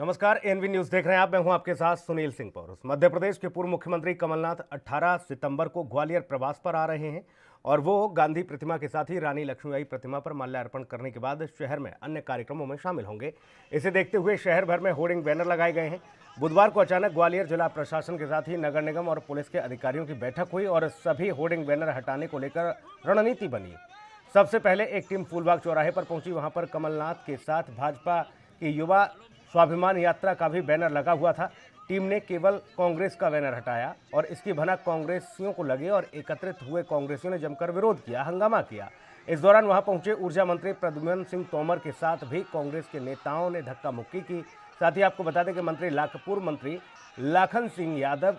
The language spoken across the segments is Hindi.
नमस्कार, एनवी न्यूज देख रहे हैं आप। मैं हूं आपके साथ सुनील सिंह पौरुष। मध्य प्रदेश के पूर्व मुख्यमंत्री कमलनाथ 18 सितंबर को ग्वालियर प्रवास पर आ रहे हैं और वो गांधी प्रतिमा के साथ ही रानी लक्ष्मीबाई प्रतिमा पर माल्यार्पण करने के बाद शहर में अन्य कार्यक्रमों में शामिल होंगे। इसे देखते हुए शहर भर में होर्डिंग बैनर लगाए गए हैं। बुधवार को अचानक ग्वालियर जिला प्रशासन के साथ ही नगर निगम और पुलिस के अधिकारियों की बैठक हुई और सभी होर्डिंग बैनर हटाने को लेकर रणनीति बनी। सबसे पहले एक टीम फूलबाग चौराहे पर पहुंची। वहां पर कमलनाथ के साथ भाजपा की युवा स्वाभिमान यात्रा का भी बैनर लगा हुआ था। टीम ने केवल कांग्रेस का बैनर हटाया और इसकी भनक कांग्रेसियों को लगे और एकत्रित हुए कांग्रेसियों ने जमकर विरोध किया, हंगामा किया। इस दौरान वहां पहुंचे ऊर्जा मंत्री प्रद्युम्न सिंह तोमर के साथ भी कांग्रेस के नेताओं ने धक्का मुक्की की। साथ ही आपको बता दें कि पूर्व मंत्री लाखन सिंह यादव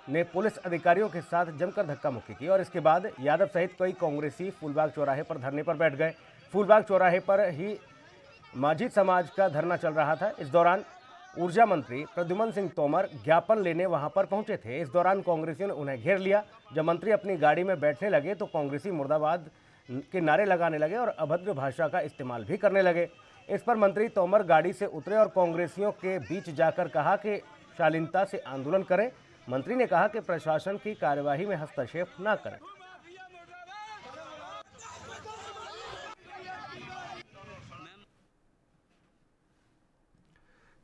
ने पुलिस अधिकारियों के साथ जमकर धक्का मुक्की की और इसके बाद यादव सहित कई कांग्रेसी फूलबाग चौराहे पर धरने पर बैठ गए। फूलबाग चौराहे पर ही माझी समाज का धरना चल रहा था। इस दौरान ऊर्जा मंत्री प्रद्युम्न सिंह तोमर ज्ञापन लेने वहां पर पहुंचे थे। इस दौरान कांग्रेसियों ने उन्हें घेर लिया। जब मंत्री अपनी गाड़ी में बैठने लगे तो कांग्रेसी मुर्दाबाद के नारे लगाने लगे और अभद्र भाषा का इस्तेमाल भी करने लगे। इस पर मंत्री तोमर गाड़ी से उतरे और कांग्रेसियों के बीच जाकर कहा कि शालीनता से आंदोलन करें। मंत्री ने कहा कि प्रशासन की कार्यवाही में हस्तक्षेप न करें।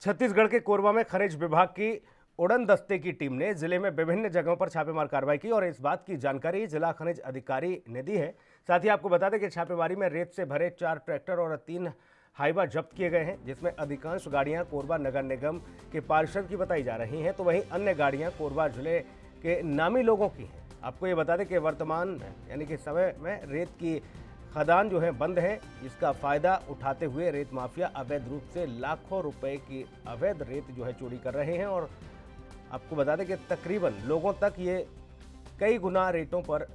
छत्तीसगढ़ के कोरबा में खनिज विभाग की उड़न दस्ते की टीम ने जिले में विभिन्न जगहों पर छापेमार कार्रवाई की और इस बात की जानकारी जिला खनिज अधिकारी ने दी है। साथ ही आपको बता दें कि छापेमारी में रेत से भरे 4 ट्रैक्टर और 3 हाइवा जब्त किए गए हैं, जिसमें अधिकांश गाड़ियां कोरबा नगर निगम के पार्षद की बताई जा रही हैं, तो वहीं अन्य गाड़ियां कोरबा जिले के नामी लोगों की हैं। आपको ये बता दें कि वर्तमान में यानी कि समय में रेत की खदान जो है बंद है। इसका फायदा उठाते हुए रेत माफिया अवैध रूप से लाखों रुपए की अवैध रेत जो है चोरी कर रहे हैं और आपको बता दें कि तकरीबन लोगों तक ये कई गुना रेटों पर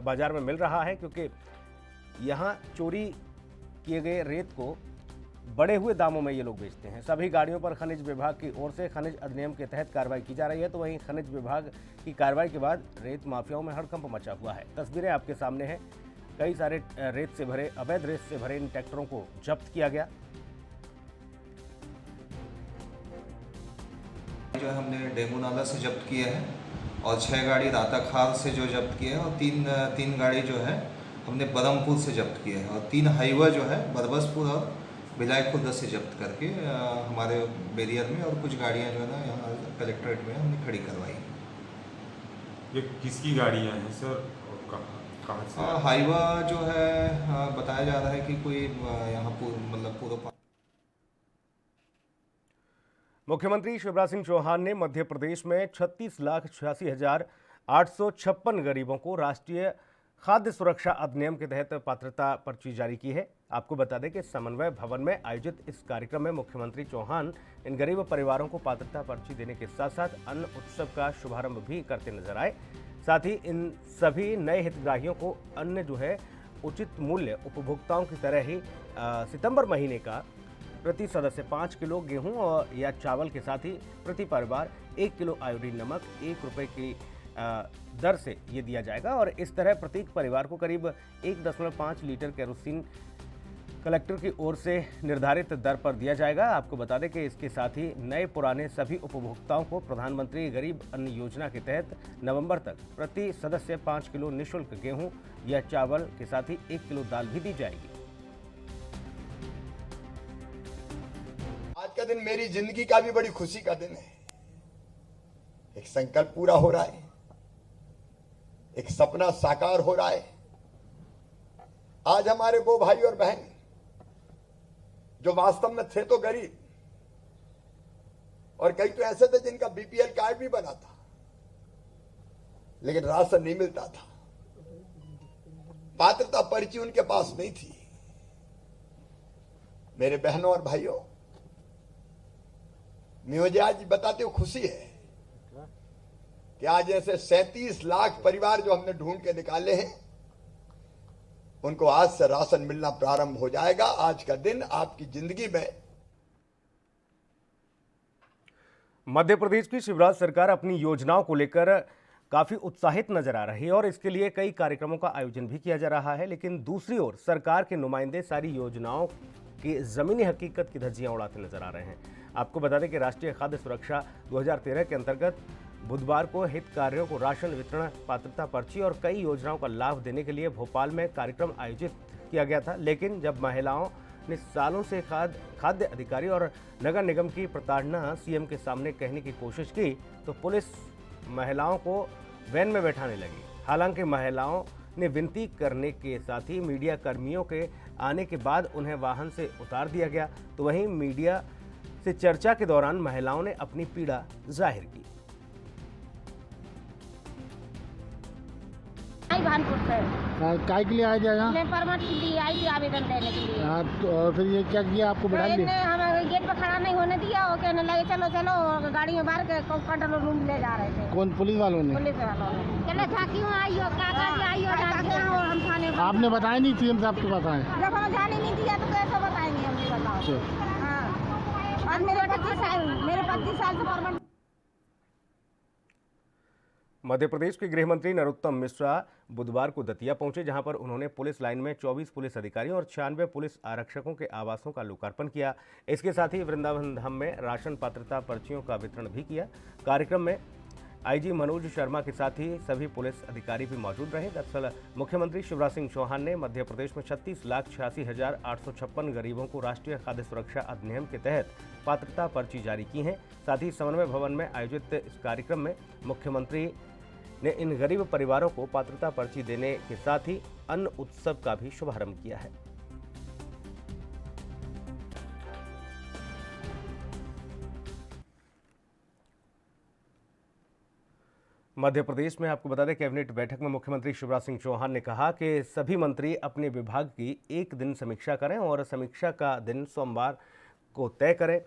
बाजार में मिल रहा है, क्योंकि यहाँ चोरी किए गए रेत को बढ़े हुए दामों में ये लोग बेचते हैं। सभी गाड़ियों पर खनिज विभाग की ओर से खनिज अधिनियम के तहत कार्रवाई की जा रही है, तो वहीं खनिज विभाग की कार्रवाई के बाद रेत माफियाओं में हड़कंप मचा हुआ है। तस्वीरें आपके सामने हैं। कई सारे अवैध रेत से भरे इन ट्रैक्टरों को जब्त किया गया। जो है हमने डेंगू नाला से जब्त किए हैं और 6 गाड़ी राताखाल से जो जब्त किए हैं और तीन गाड़ी जो है हमने बरमपुर से जब्त किए हैं और 3 हाईवा जो है बरबसपुर और भिलाई खुर्द से जब्त करके हमारे बैरियर में और कुछ गाड़ियां जो है ना यहाँ कलेक्ट्रेट में हमने खड़ी करवाई। ये किसकी गाड़ियाँ हैं सर और कहाँ से? हाईवा जो है बताया जा रहा है कि कोई यहाँ पूर्व मुख्यमंत्री शिवराज सिंह चौहान ने मध्य प्रदेश में 36,86,856 गरीबों को राष्ट्रीय खाद्य सुरक्षा अधिनियम के तहत पात्रता पर्ची जारी की है। आपको बता दें कि समन्वय भवन में आयोजित इस कार्यक्रम में मुख्यमंत्री चौहान इन गरीब परिवारों को पात्रता पर्ची देने के साथ साथ अन्न उत्सव का शुभारंभ भी करते नजर आए। साथ ही इन सभी नए हितग्राहियों को अन्न जो है उचित मूल्य उपभोक्ताओं की तरह ही सितंबर महीने का प्रति सदस्य 5 किलो गेहूं और या चावल के साथ ही प्रति परिवार 1 किलो आयोडीन नमक 1 रुपये की दर से ये दिया जाएगा और इस तरह प्रत्येक परिवार को करीब 1.5 लीटर केरोसिन कलेक्टर की ओर से निर्धारित दर पर दिया जाएगा। आपको बता दें कि इसके साथ ही नए पुराने सभी उपभोक्ताओं को प्रधानमंत्री गरीब अन्न योजना के तहत नवंबर तक प्रति सदस्य 5 किलो निःशुल्क गेहूं या चावल के साथ ही 1 किलो दाल भी दी जाएगी। आज का दिन मेरी जिंदगी का भी बड़ी खुशी का दिन है। एक संकल्प पूरा हो रहा है, एक सपना साकार हो रहा है। आज हमारे वो भाई और बहन जो वास्तव में थे तो गरीब और कई तो ऐसे थे जिनका बीपीएल कार्ड भी बना था लेकिन राशन नहीं मिलता था, पात्रता पर्ची उनके पास नहीं थी। मेरे बहनों और भाइयों, मुझे आज बताते हो खुशी है कि आज ऐसे 37 लाख परिवार जो हमने ढूंढ के निकाले हैं उनको आज से राशन मिलना प्रारंभ हो जाएगा। आज का दिन आपकी जिंदगी में। मध्य प्रदेश की शिवराज सरकार अपनी योजनाओं को लेकर काफी उत्साहित नजर आ रही है और इसके लिए कई कार्यक्रमों का आयोजन भी किया जा रहा है, लेकिन दूसरी ओर सरकार के नुमाइंदे सारी योजनाओं की ज़मीनी हकीकत की धज्जियां उड़ाते नजर आ रहे हैं। आपको बता दें कि राष्ट्रीय खाद्य सुरक्षा 2013 के अंतर्गत बुधवार को हितग्राहियों को राशन वितरण, पात्रता पर्ची और कई योजनाओं का लाभ देने के लिए भोपाल में कार्यक्रम आयोजित किया गया था। लेकिन जब महिलाओं ने सालों से खाद्य अधिकारी और नगर निगम की प्रताड़ना सीएम के सामने कहने की कोशिश की तो पुलिस महिलाओं को वैन में बैठाने लगी। हालांकि महिलाओं ने विनती करने के साथ ही मीडिया कर्मियों के आने के बाद उन्हें वाहन से उतार दिया गया। तो वहीं मीडिया से चर्चा के दौरान महिलाओं ने अपनी पीड़ा जाहिर की। भानपुर से काय के लिए आया जाएगा? मैं परमिट के लिए आई थी आवेदन देने के लिए। हाँ, तो और फिर ये क्या किया, आपको बैठा ट्रेन दिया? ने हमें गेट पर खड़ा नहीं होने दिया और कहने लगे चलो चलो, और गाड़ी में बाहर के कंट्रोल रूम ले जा रहे थे कौन, पुलिस वालों ने? पुलिस वालों ने। चलो झांकी में आई हो, काका जी आई हो, और हम थाने में। आपने बताया नहीं सीएम साहब के पास आए? जब हमें जाने नहीं दिया तो कैसे बताएंगे हम, ये बताओ। अच्छा। हाँ, और मेरे 25 साल से परमिट। मध्य प्रदेश के गृह मंत्री नरोत्तम मिश्रा बुधवार को दतिया पहुंचे, जहां पर उन्होंने पुलिस लाइन में 24 पुलिस अधिकारियों और 96 पुलिस आरक्षकों के आवासों का लोकार्पण किया। इसके साथ ही वृंदावन धाम में राशन पात्रता पर्चियों का वितरण भी किया। कार्यक्रम में आईजी मनोज शर्मा के साथ ही सभी पुलिस अधिकारी भी मौजूद रहे। दरअसल मुख्यमंत्री शिवराज सिंह चौहान ने मध्य प्रदेश में 36,86,856 गरीबों को राष्ट्रीय खाद्य सुरक्षा अधिनियम के तहत पात्रता पर्ची जारी की है। साथ ही समन्वय भवन में आयोजित इस कार्यक्रम में मुख्यमंत्री ने इन गरीब परिवारों को पात्रता पर्ची देने के साथ ही अन्न उत्सव का भी शुभारंभ किया है। मध्य प्रदेश में आपको बता दें, कैबिनेट बैठक में मुख्यमंत्री शिवराज सिंह चौहान ने कहा कि सभी मंत्री अपने विभाग की एक दिन समीक्षा करें और समीक्षा का दिन सोमवार को तय करें।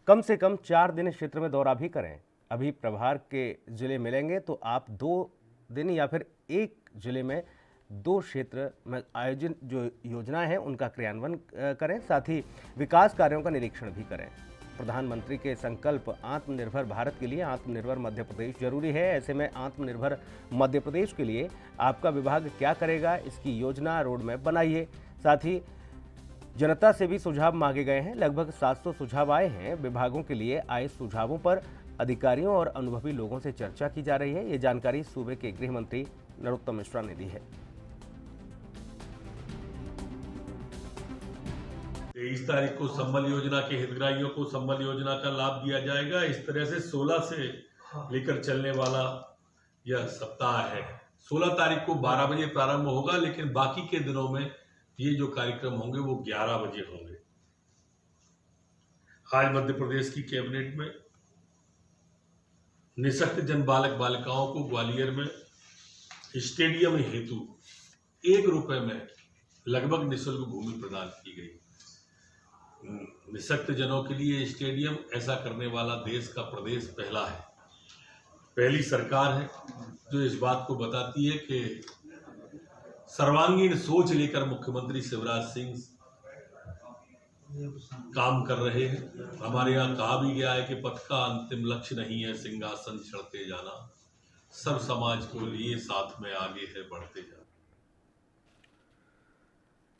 कम से कम 4 दिन क्षेत्र में दौरा भी करें। अभी प्रभार के जिले मिलेंगे तो आप 2 दिन या फिर एक जिले में 2 क्षेत्र में आयोजित जो योजनाएं हैं उनका क्रियान्वयन करें। साथ ही विकास कार्यों का निरीक्षण भी करें। प्रधानमंत्री के संकल्प आत्मनिर्भर भारत के लिए आत्मनिर्भर मध्य प्रदेश जरूरी है। ऐसे में आत्मनिर्भर मध्य प्रदेश के लिए आपका विभाग क्या करेगा, इसकी योजना रोड मैप बनाइए। साथ ही जनता से भी सुझाव मांगे गए हैं। लगभग 700 सुझाव आए हैं। विभागों के लिए आए सुझावों पर अधिकारियों और अनुभवी लोगों से चर्चा की जा रही है। ये जानकारी सूबे के गृह मंत्री नरोत्तम मिश्रा ने दी है। 23 तारीख को संबल योजना के हितग्राहियों को संबल योजना का लाभ दिया जाएगा। इस तरह से 16 से लेकर चलने वाला यह सप्ताह है। 16 तारीख को 12 बजे प्रारंभ होगा, लेकिन बाकी के दिनों में ये जो कार्यक्रम होंगे वो 11 बजे होंगे। आज मध्य प्रदेश की कैबिनेट में निःशक्त जन बालक बालिकाओं को ग्वालियर में स्टेडियम हेतु 1 रुपए में लगभग निःशुल्क भूमि प्रदान की गई। निःशक्त जनों के लिए स्टेडियम ऐसा करने वाला देश का प्रदेश पहला है, पहली सरकार है जो इस बात को बताती है कि सर्वांगीण सोच लेकर मुख्यमंत्री शिवराज सिंह काम कर रहे हैं। हमारे यहाँ कहा भी गया है कि पथ का अंतिम लक्ष्य नहीं है सिंहासन चढ़ते जाना, सब समाज को लिए साथ में आगे है बढ़ते जाना।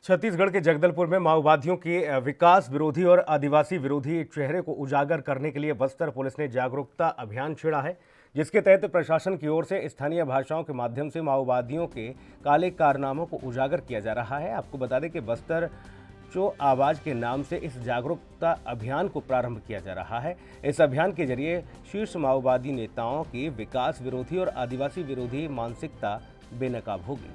छत्तीसगढ़ के जगदलपुर में माओवादियों के विकास विरोधी और आदिवासी विरोधी चेहरे को उजागर करने के लिए बस्तर पुलिस ने जागरूकता अभियान छेड़ा है, जिसके तहत प्रशासन की ओर से स्थानीय भाषाओं के माध्यम से माओवादियों के काले कारनामों को उजागर किया जा रहा है। आपको बता दें कि बस्तर चो आवाज के नाम से इस जागरूकता अभियान को प्रारंभ किया जा रहा है। इस अभियान के जरिए शीर्ष माओवादी नेताओं की विकास विरोधी और आदिवासी विरोधी मानसिकता बेनकाब होगी।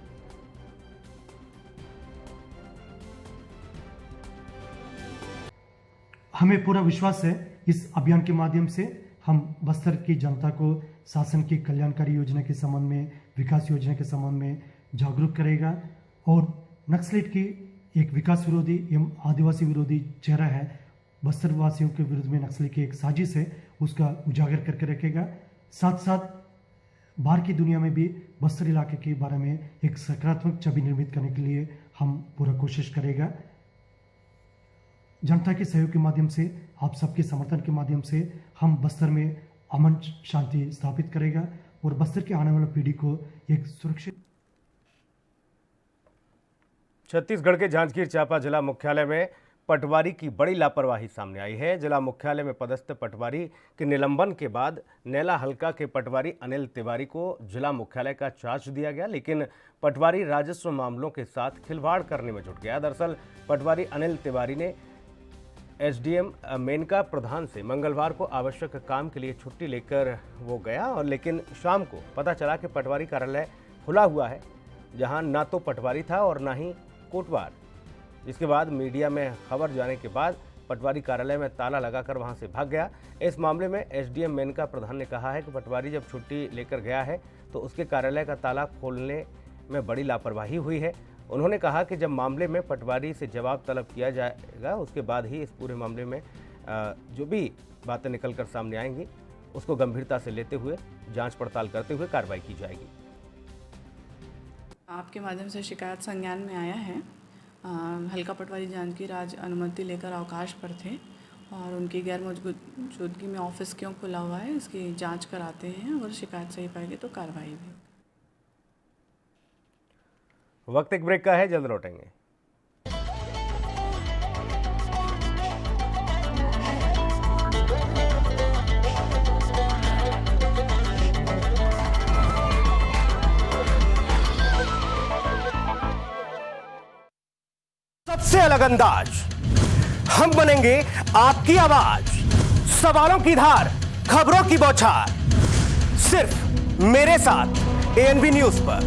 हमें पूरा विश्वास है इस अभियान के माध्यम से हम बस्तर की जनता को शासन की कल्याणकारी योजना के संबंध में, विकास योजना के संबंध में जागरूक करेगा और नक्सलेट की एक विकास विरोधी एवं आदिवासी विरोधी चेहरा है, बस्तर वासियों के विरुद्ध में नक्सली की एक साजिश है, उसका उजागर करके रखेगा। साथ साथ बाहर की दुनिया में भी बस्तर इलाके के बारे में एक सकारात्मक छवि निर्मित करने के लिए हम पूरा कोशिश करेगा। जनता के सहयोग के माध्यम से, आप सबके समर्थन के माध्यम से हम बस्तर में अमन शांति स्थापित करेगा और बस्तर के आने वाली पीढ़ी को एक सुरक्षित। छत्तीसगढ़ के जांजगीर चांपा जिला मुख्यालय में पटवारी की बड़ी लापरवाही सामने आई है। जिला मुख्यालय में पदस्थ पटवारी के निलंबन के बाद नैला हल्का के पटवारी अनिल तिवारी को जिला मुख्यालय का चार्ज दिया गया, लेकिन पटवारी राजस्व मामलों के साथ खिलवाड़ करने में जुट गया। दरअसल पटवारी अनिल तिवारी ने एसडीएम मेनका प्रधान से मंगलवार को आवश्यक काम के लिए छुट्टी लेकर वो गया, और लेकिन शाम को पता चला कि पटवारी कार्यालय खुला हुआ है, जहां ना तो पटवारी था और ना ही कोटवार। जिसके बाद मीडिया में खबर जाने के बाद पटवारी कार्यालय में ताला लगाकर वहां से भाग गया। इस मामले में एसडीएम मेनका प्रधान ने कहा है कि पटवारी जब छुट्टी लेकर गया है तो उसके कार्यालय का ताला खोलने में बड़ी लापरवाही हुई है। उन्होंने कहा कि जब मामले में पटवारी से जवाब तलब किया जाएगा, उसके बाद ही इस पूरे मामले में जो भी बातें निकलकर सामने आएंगी उसको गंभीरता से लेते हुए जांच पड़ताल करते हुए कार्रवाई की जाएगी। आपके माध्यम से शिकायत संज्ञान में आया है। हल्का पटवारी जानकी राज अनुमति लेकर अवकाश पर थे और उनकी गैर मौजूदगी में ऑफिस क्यों खुला हुआ है, इसकी जांच कराते हैं। अगर शिकायत सही पाएगी तो कार्रवाई भी। वक्त एक ब्रेक का है, जल्द लौटेंगे। सबसे अलग अंदाज, हम बनेंगे आपकी आवाज, सवालों की धार, खबरों की बौछार, सिर्फ मेरे साथ एएनबी न्यूज पर।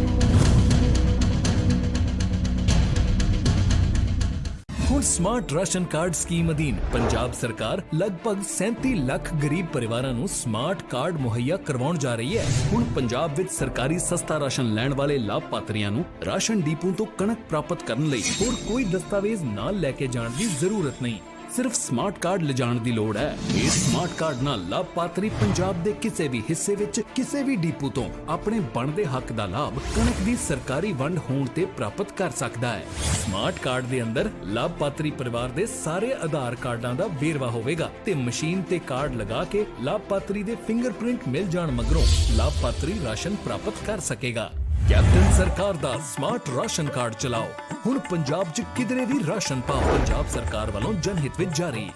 ਹੁਣ ਸਮਾਰਟ ਰਾਸ਼ਨ ਕਾਰਡ ਸਕੀਮ ਅਧੀਨ ਪੰਜਾਬ ਸਰਕਾਰ ਲਗਭਗ 37 ਲੱਖ ਗਰੀਬ ਪਰਿਵਾਰਾਂ ਨੂੰ ਸਮਾਰਟ ਕਾਰਡ ਮੁਹੱਈਆ ਕਰਵਾਉਣ ਜਾ ਰਹੀ ਹੈ। ਹੁਣ ਪੰਜਾਬ ਵਿੱਚ ਸਰਕਾਰੀ ਸਸਤਾ ਰਾਸ਼ਨ ਲੈਣ ਵਾਲੇ ਲਾਭਪਾਤਰੀਆਂ ਨੂੰ ਰਾਸ਼ਨ ਡੀਪੂ ਤੋਂ ਕਣਕ ਪ੍ਰਾਪਤ ਕਰਨ ਲਈ ਹੋਰ ਕੋਈ ਦਸਤਾਵੇਜ਼ ਨਾਲ ਲੈ ਕੇ ਜਾਣ ਦੀ ਜ਼ਰੂਰਤ ਨਹੀਂ, ਸਿਰਫ ਸਮਾਰਟ ਕਾਰਡ ਲਿਜਾਣ ਦੀ ਲੋੜ ਹੈ। ਇਸ ਸਮਾਰਟ ਕਾਰਡ ਨਾਲ ਲਾਭਪਾਤਰੀ ਪੰਜਾਬ ਦੇ ਕਿਸੇ ਵੀ ਹਿੱਸੇ ਵਿੱਚ ਕਿਸੇ ਵੀ ਡੀਪੂ ਤੋਂ ਆਪਣੇ ਬਣਦੇ ਹੱਕ ਦਾ ਲਾਭ ਕਣਕ ਦੀ ਸਰਕਾਰੀ ਵੰਡ ਹੋਣ ਤੇ ਪ੍ਰਾਪਤ ਕਰ ਸਕਦਾ ਹੈ। ਸਮਾਰਟ ਕਾਰਡ ਦੇ ਅੰਦਰ ਲਾਭਪਾਤਰੀ ਪਰਿਵਾਰ ਦੇ ਸਾਰੇ ਆਧਾਰ ਕਾਰਡਾਂ ਦਾ ਵੇਰਵਾ ਹੋਵੇਗਾ ਤੇ ਮਸ਼ੀਨ ਤੇ ਕਾਰਡ ਲਗਾ ਕੇ ਲਾਭਪਾਤਰੀ ਦੇ ਫਿੰਗਰਪ੍ਰਿੰਟ ਮਿਲ ਜਾਣ ਮਗਰੋਂ ਲਾਭਪਾਤਰੀ ਰਾਸ਼ਨ ਪ੍ਰਾਪਤ ਕਰ ਸਕੇਗਾ। ਕੈਪਟਨ ਸਰਕਾਰ ਦਾ ਸਮਾਰਟ ਰਾਸ਼ਨ ਕਾਰਡ ਚਲਾਓ। ਹੁਣ ਪੰਜਾਬ 'ਚ ਕਿਧਰੇ ਵੀ ਰਾਸ਼ਨ ਪਾਓ। ਪੰਜਾਬ ਸਰਕਾਰ ਵੱਲੋਂ ਜਨਹਿਤ ਵਿੱਚ ਜਾਰੀ।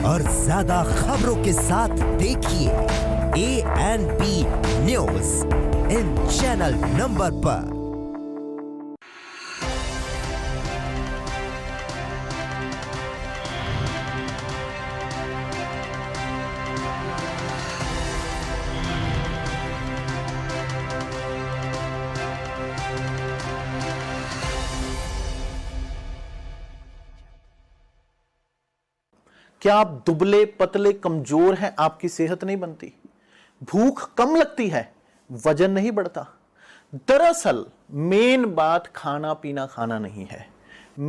और ज्यादा खबरों के साथ देखिए ANB news in channel number पर। क्या आप दुबले पतले कमजोर हैं, आपकी सेहत नहीं बनती, भूख कम लगती है, वजन नहीं बढ़ता? दरअसल मेन बात खाना पीना खाना नहीं है,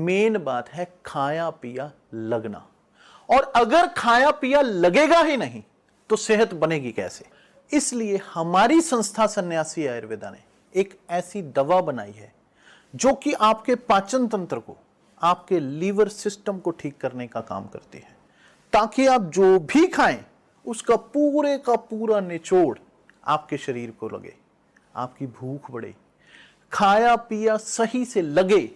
मेन बात है खाया पिया लगना। और अगर खाया पिया लगेगा ही नहीं तो सेहत बनेगी कैसे? इसलिए हमारी संस्था सन्यासी आयुर्वेदा ने एक ऐसी दवा बनाई है जो कि आपके पाचन तंत्र को, आपके लीवर सिस्टम को ठीक करने का काम करती है, ताकि आप जो भी खाएं उसका पूरे का पूरा निचोड़ आपके शरीर को लगे, आपकी भूख बढ़े, खाया पिया सही से लगे,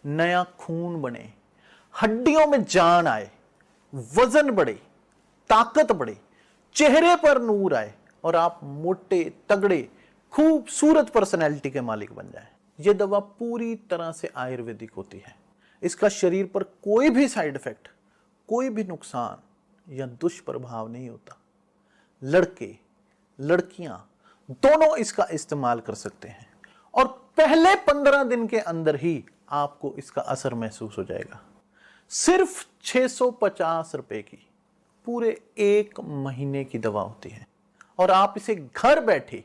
नया खून बने, हड्डियों में जान आए, वजन बढ़े, ताकत बढ़े, चेहरे पर नूर आए और आप मोटे तगड़े खूबसूरत पर्सनैलिटी के मालिक बन जाएं। यह दवा पूरी तरह से आयुर्वेदिक होती है। इसका शरीर पर कोई भी साइड इफेक्ट, कोई भी नुकसान या दुष्प्रभाव नहीं होता। लड़के लड़कियां दोनों इसका इस्तेमाल कर सकते हैं और पहले 15 दिन के अंदर ही आपको इसका असर महसूस हो जाएगा। सिर्फ 650 रुपए की पूरे 1 महीने की दवा होती है और आप इसे घर बैठे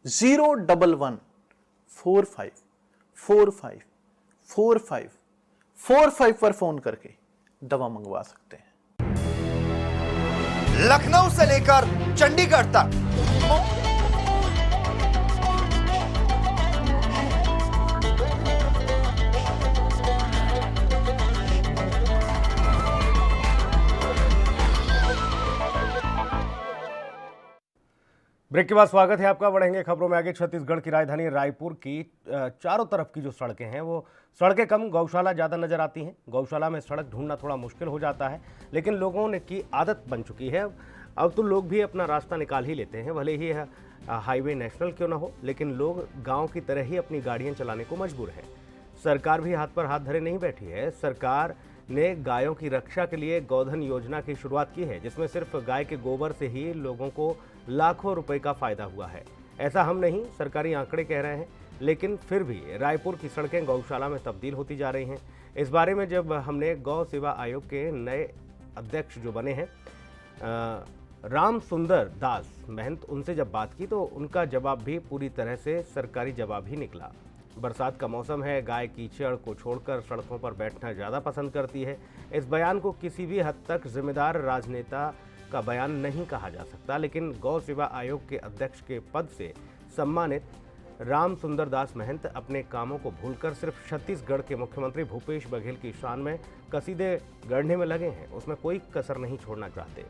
01145454545 पर फोन करके दवा मंगवा सकते हैं। लखनऊ से लेकर चंडीगढ़ तक ब्रेक के बाद स्वागत है आपका। बढ़ेंगे खबरों में आगे। छत्तीसगढ़ की राजधानी रायपुर की चारों तरफ की जो सड़कें हैं वो सड़कें कम, गौशाला ज़्यादा नज़र आती हैं। गौशाला में सड़क ढूंढना थोड़ा मुश्किल हो जाता है, लेकिन लोगों ने की आदत बन चुकी है। अब तो लोग भी अपना रास्ता निकाल ही लेते हैं, भले ही हाईवे नेशनल क्यों ना हो, लेकिन लोग गाँव की तरह ही अपनी गाड़ियाँ चलाने को मजबूर हैं। सरकार भी हाथ पर हाथ धरे नहीं बैठी है। सरकार ने गायों की रक्षा के लिए गोधन योजना की शुरुआत की है, जिसमें सिर्फ गाय के गोबर से ही लोगों को लाखों रुपए का फायदा हुआ है। ऐसा हम नहीं, सरकारी आंकड़े कह रहे हैं, लेकिन फिर भी रायपुर की सड़कें गौशाला में तब्दील होती जा रही हैं। इस बारे में जब हमने गौ सेवा आयोग के नए अध्यक्ष जो बने हैं राम सुंदर दास महंत, उनसे जब बात की तो उनका जवाब भी पूरी तरह से सरकारी जवाब ही निकला। बरसात का मौसम है, गाय कीचड़ को छोड़कर सड़कों पर बैठना ज़्यादा पसंद करती है। इस बयान को किसी भी हद तक जिम्मेदार राजनेता का बयान नहीं कहा जा सकता, लेकिन गौ सेवा आयोग के अध्यक्ष के पद से सम्मानित राम सुंदर दास महंत अपने कामों को भूलकर सिर्फ छत्तीसगढ़ के मुख्यमंत्री भूपेश बघेल की शान में कसीदे गढ़ने में लगे हैं। उसमें कोई कसर नहीं छोड़ना चाहते।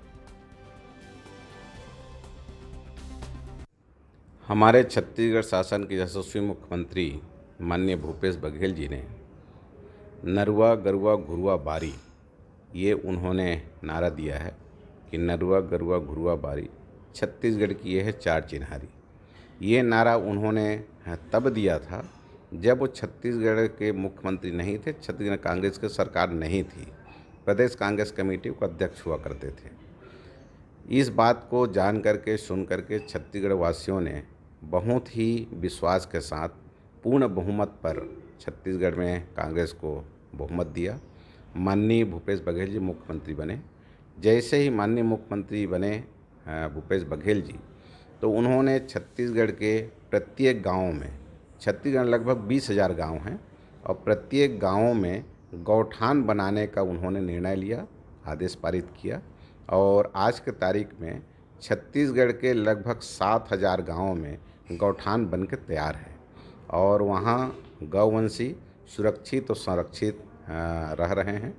हमारे छत्तीसगढ़ शासन के यशस्वी मुख्यमंत्री माननीय भूपेश बघेल जी ने नरुआ गरुआ घुरुआ बारी, ये उन्होंने नारा दिया है कि नरुआ गरुआ घुरुआ बारी छत्तीसगढ़ की ये है चार चिन्हारी। ये नारा उन्होंने तब दिया था जब वो छत्तीसगढ़ के मुख्यमंत्री नहीं थे, छत्तीसगढ़ कांग्रेस की सरकार नहीं थी, प्रदेश कांग्रेस कमेटी के अध्यक्ष हुआ करते थे। इस बात को जान करके सुन करके छत्तीसगढ़ वासियों ने बहुत ही विश्वास के साथ पूर्ण बहुमत पर छत्तीसगढ़ में कांग्रेस को बहुमत दिया। माननीय भूपेश बघेल जी मुख्यमंत्री बने। जैसे ही माननीय मुख्यमंत्री बने भूपेश बघेल जी, तो उन्होंने छत्तीसगढ़ के प्रत्येक गांव में, छत्तीसगढ़ लगभग 20,000 गांव हैं, और प्रत्येक गांव में गौठान बनाने का उन्होंने निर्णय लिया, आदेश पारित किया। और आज के तारीख में छत्तीसगढ़ के लगभग 7,000 गाँव में गौठान बन के तैयार है, और वहाँ गौवंशी सुरक्षित और संरक्षित रह रहे हैं।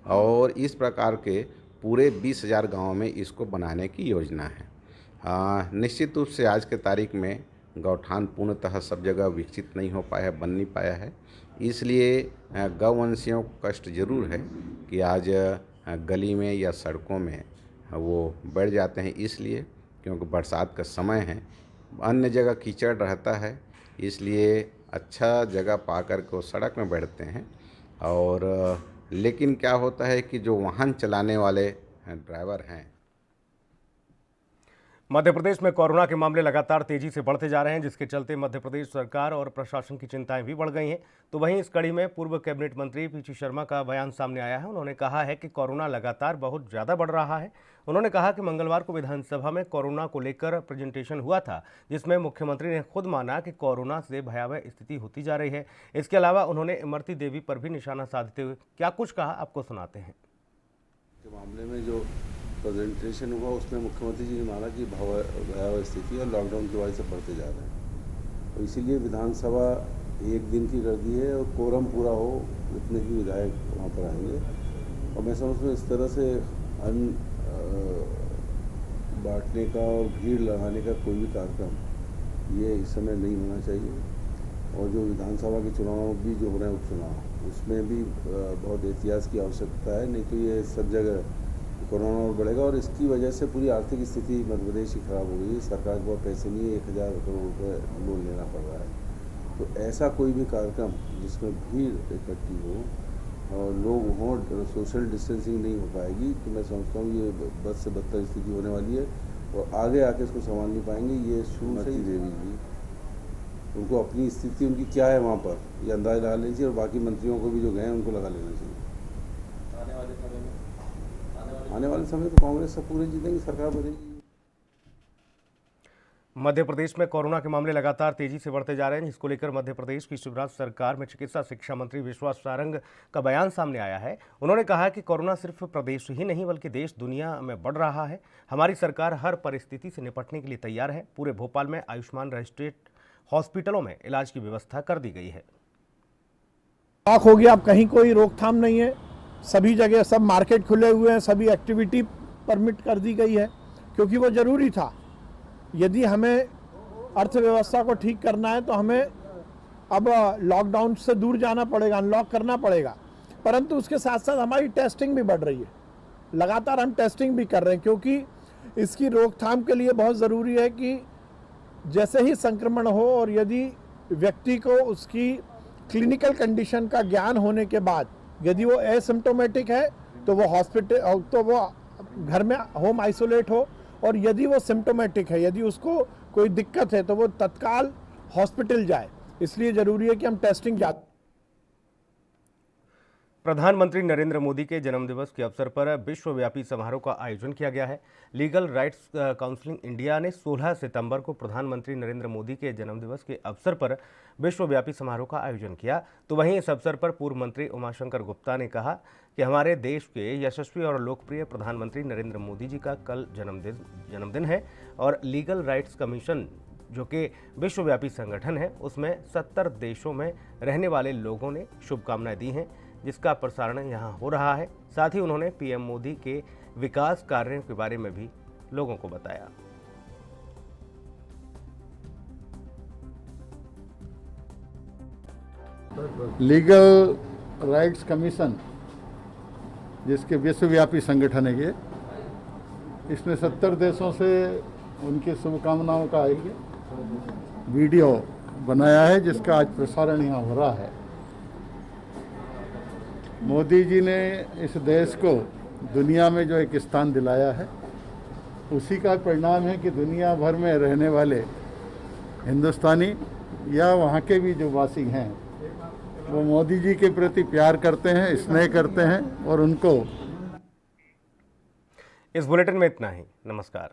और इस प्रकार के पूरे 20,000 गाँव में इसको बनाने की योजना है। निश्चित रूप से आज के तारीख में गौठान पूर्णतः सब जगह विकसित नहीं हो पाया है, बन नहीं पाया है। इसलिए गौवंशियों को कष्ट जरूर है कि आज गली में या सड़कों में वो बढ़ जाते हैं, इसलिए क्योंकि बरसात का समय है, अन्य जगह कीचड़ रहता है, इसलिए अच्छा जगह पा कर के वो सड़क में बैठते हैं। और लेकिन क्या होता है कि जो वाहन चलाने वाले ड्राइवर हैं। मध्य प्रदेश में कोरोना के मामले लगातार तेजी से बढ़ते जा रहे हैं, जिसके चलते मध्य प्रदेश सरकार और प्रशासन की चिंताएं भी बढ़ गई हैं। तो वहीं इस कड़ी में पूर्व कैबिनेट मंत्री पीसी शर्मा का बयान सामने आया है। उन्होंने कहा है कि कोरोना लगातार बहुत ज़्यादा बढ़ रहा है। उन्होंने कहा कि मंगलवार को विधानसभा में कोरोना को लेकर प्रेजेंटेशन हुआ था, जिसमें मुख्यमंत्री ने खुद माना कि कोरोना से भयावह स्थिति होती जा रही है। इसके अलावा उन्होंने इमरती देवी पर भी निशाना साधते हुए क्या कुछ कहा, आपको सुनाते हैं। मामले में जो प्रेजेंटेशन हुआ उसमें मुख्यमंत्री जी ने माना कि भयावह स्थिति और लॉकडाउन की वजह से बढ़ते जा रहे हैं, तो इसीलिए विधानसभा एक दिन की कर दी है और कोरम पूरा हो उतने ही विधायक वहाँ पर आएंगे। और मैं समझता हूँ इस तरह से अन्न बांटने का और भीड़ लगाने का कोई भी कार्यक्रम ये इस समय नहीं होना चाहिए। और जो विधानसभा के चुनाव भी जो हो रहे हैं उपचुनाव, उसमें भी बहुत एहतियात की आवश्यकता है, नहीं तो ये सब जगह कोरोना और बढ़ेगा। और इसकी वजह से पूरी आर्थिक स्थिति मध्य प्रदेश की खराब हो गई है। सरकार के पास पैसे नहीं है, 1,000 करोड़ रुपये लोन लेना पड़ रहा है। तो ऐसा कोई भी कार्यक्रम जिसमें भीड़ इकट्ठी हो और लोग हों, सोशल डिस्टेंसिंग नहीं हो पाएगी, तो मैं समझता हूँ ये बद से बदतर स्थिति होने वाली है और आगे आके इसको संभाल नहीं पाएंगे। ये शुरू से ही देवी जी, उनको अपनी स्थिति उनकी क्या है वहाँ पर ये अंदाज़ लगा लेना चाहिए, और बाकी मंत्रियों को भी जो गए उनको लगा लेना चाहिए। आने वाले समय तो कांग्रेस सब पूरे जीतेंगे, सरकार बनेगी। मध्य प्रदेश में कोरोना के मामले लगातार तेजी से बढ़ते जा रहे हैं, जिसको लेकर मध्य प्रदेश की शिवराज सरकार में चिकित्सा शिक्षा मंत्री विश्वास सारंग का बयान सामने आया है। उन्होंने कहा कि कोरोना सिर्फ प्रदेश ही नहीं बल्कि देश दुनिया में बढ़ रहा है। हमारी सरकार हर परिस्थिति से निपटने के लिए तैयार है। पूरे भोपाल में आयुष्मान रजिस्ट्रेड हॉस्पिटलों में इलाज की व्यवस्था कर दी गई है। लॉक हो गया, अब कहीं कोई रोकथाम नहीं है, सभी जगह सब मार्केट खुले हुए हैं, सभी एक्टिविटी परमिट कर दी गई है क्योंकि वो जरूरी था। यदि हमें अर्थव्यवस्था को ठीक करना है तो हमें अब लॉकडाउन से दूर जाना पड़ेगा, अनलॉक करना पड़ेगा, परंतु उसके साथ साथ हमारी टेस्टिंग भी बढ़ रही है। लगातार हम टेस्टिंग भी कर रहे हैं क्योंकि इसकी रोकथाम के लिए बहुत ज़रूरी है कि जैसे ही संक्रमण हो और यदि व्यक्ति को उसकी क्लिनिकल कंडीशन का ज्ञान होने के बाद यदि वो एसिम्प्टोमेटिक है तो वो हॉस्पिटल तो वो घर में होम आइसोलेट हो, और यदि वो सिम्प्टोमेटिक है, यदि उसको कोई दिक्कत है तो वो तत्काल हॉस्पिटल जाए। इसलिए जरूरी है कि हम टेस्टिंग जाते। प्रधानमंत्री नरेंद्र मोदी के जन्मदिवस के अवसर पर विश्वव्यापी समारोह का आयोजन किया गया है। लीगल राइट्स काउंसिल इंडिया ने 16 सितंबर को प्रधानमंत्री नरेंद्र मोदी के जन्मदिवस के अवसर पर विश्वव्यापी समारोह का आयोजन किया। तो वहीं इस अवसर पर पूर्व मंत्री उमाशंकर गुप्ता ने कहा कि हमारे देश के यशस्वी और लोकप्रिय प्रधानमंत्री नरेंद्र मोदी जी का कल जन्मदिन है और लीगल राइट्स कमीशन जो कि विश्वव्यापी संगठन है उसमें 70 देशों में रहने वाले लोगों ने शुभकामनाएं दी हैं, जिसका प्रसारण यहाँ हो रहा है। साथ ही उन्होंने पीएम मोदी के विकास कार्यों के बारे में भी लोगों को बताया। लीगल राइट्स कमीशन जिसके विश्वव्यापी संगठन है ये, इसने 70 देशों से उनकी शुभकामनाओं का एक वीडियो बनाया है जिसका आज प्रसारण यहाँ हो रहा है। मोदी जी ने इस देश को दुनिया में जो एक स्थान दिलाया है उसी का परिणाम है कि दुनिया भर में रहने वाले हिंदुस्तानी या वहाँ के भी जो वासी हैं वो मोदी जी के प्रति प्यार करते हैं, स्नेह करते हैं और उनको। इस बुलेटिन में इतना ही। नमस्कार।